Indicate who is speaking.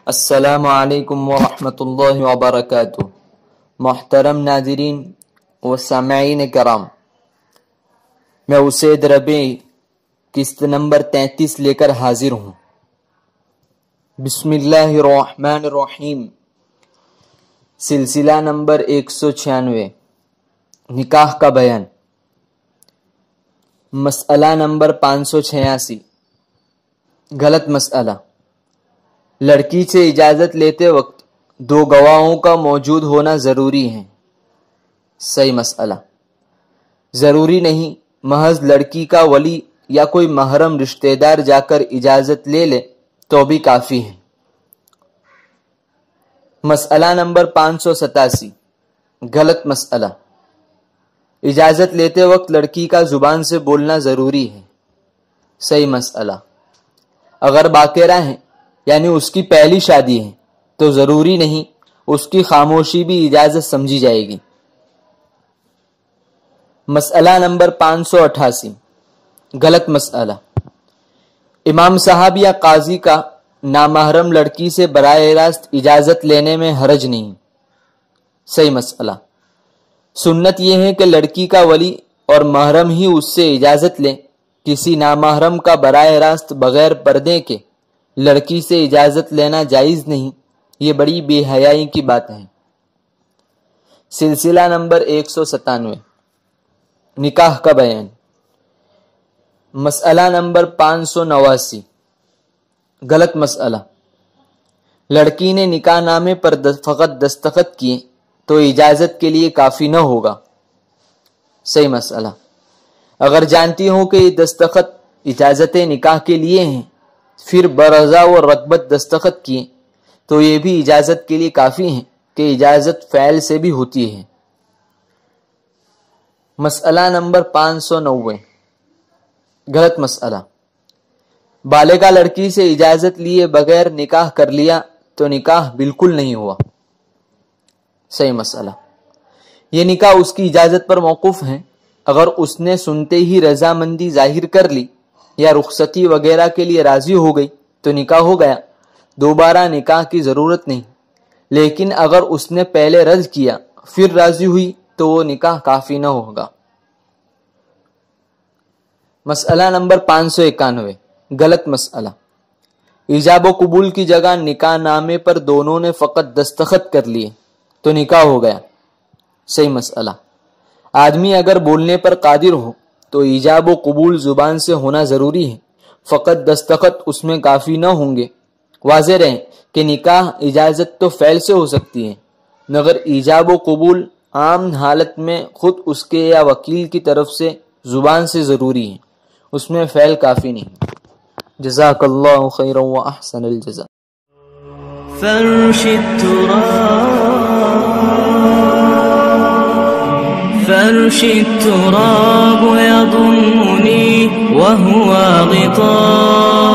Speaker 1: السلام علیکم ورحمۃ اللہ وبرکاتہ۔ محترم ناظرین و سامعین کرام، میں اسید ربیع قسط نمبر 33 لے کر حاضر ہوں۔ بسم اللہ الرحمن الرحیم۔ سلسلہ نمبر 196، نکاح کا بیان۔ مسئلہ نمبر 586، غلط مسئلہ۔ لڑکی سے اجازت لیتے وقت دو گواہوں کا موجود ہونا ضروری ہے۔ صحیح مسئلہ۔ ضروری نہیں، محض لڑکی کا ولی یا کوئی محرم رشتہ دار جا کر اجازت لے لے تو بھی کافی ہے۔ مسئلہ نمبر 587، غلط مسئلہ۔ اجازت لیتے وقت لڑکی کا زبان سے بولنا ضروری ہے۔ صحیح مسئلہ۔ اگر باقرہ ہیں یعنی اس کی پہلی شادی ہے تو ضروری نہیں، اس کی خاموشی بھی اجازت سمجھی جائے گی۔ مسئلہ نمبر 588، غلط مسئلہ۔ امام صاحب یا قاضی کا نامحرم لڑکی سے براہ راست اجازت لینے میں حرج نہیں۔ صحیح مسئلہ۔ سنت یہ ہے کہ لڑکی کا ولی اور محرم ہی اس سے اجازت لیں، کسی نامحرم کا براہ راست بغیر پردے کے لڑکی سے اجازت لینا جائز نہیں، یہ بڑی بے حیائی کی بات ہے۔ سلسلہ نمبر 197، نکاح کا بیان۔ مسئلہ نمبر 589، غلط مسئلہ۔ لڑکی نے نکاح نامے پر فقط دستخط کیے تو اجازت کے لیے کافی نہ ہوگا۔ صحیح مسئلہ۔ اگر جانتی ہو کہ یہ دستخط اجازت نکاح کے لیے ہیں، پھر برضا و رغبت دستخط کیے تو یہ بھی اجازت کے لیے کافی ہیں کہ اجازت فعل سے بھی ہوتی ہے۔ مسئلہ نمبر 590، غلط مسئلہ۔ بالغہ لڑکی سے اجازت لیے بغیر نکاح کر لیا تو نکاح بالکل نہیں ہوا۔ صحیح مسئلہ۔ یہ نکاح اس کی اجازت پر موقوف ہے۔ اگر اس نے سنتے ہی رضامندی ظاہر کر لی یا رخصتی وغیرہ کے لیے راضی ہو گئی تو نکاح ہو گیا، دوبارہ نکاح کی ضرورت نہیں۔ لیکن اگر اس نے پہلے رد کیا پھر راضی ہوئی تو وہ نکاح کافی نہ ہوگا۔ مسئلہ نمبر 591، غلط مسئلہ۔ ایجاب و قبول کی جگہ نکاح نامے پر دونوں نے فقط دستخط کر لیے تو نکاح ہو گیا۔ صحیح مسئلہ۔ آدمی اگر بولنے پر قادر ہو تو ایجاب و قبول زبان سے ہونا ضروری ہے، فقط دستخط اس میں کافی نہ ہوں گے۔ واضح رہے کہ نکاح اجازت تو فعل سے ہو سکتی ہے، مگر ایجاب و قبول عام حالت میں خود اس کے یا وکیل کی طرف سے زبان سے ضروری ہے، اس میں فعل کافی نہیں۔ جزاک اللہ خیرا و احسن الجزاء۔
Speaker 2: فرش التراب يضمني وهو غطاء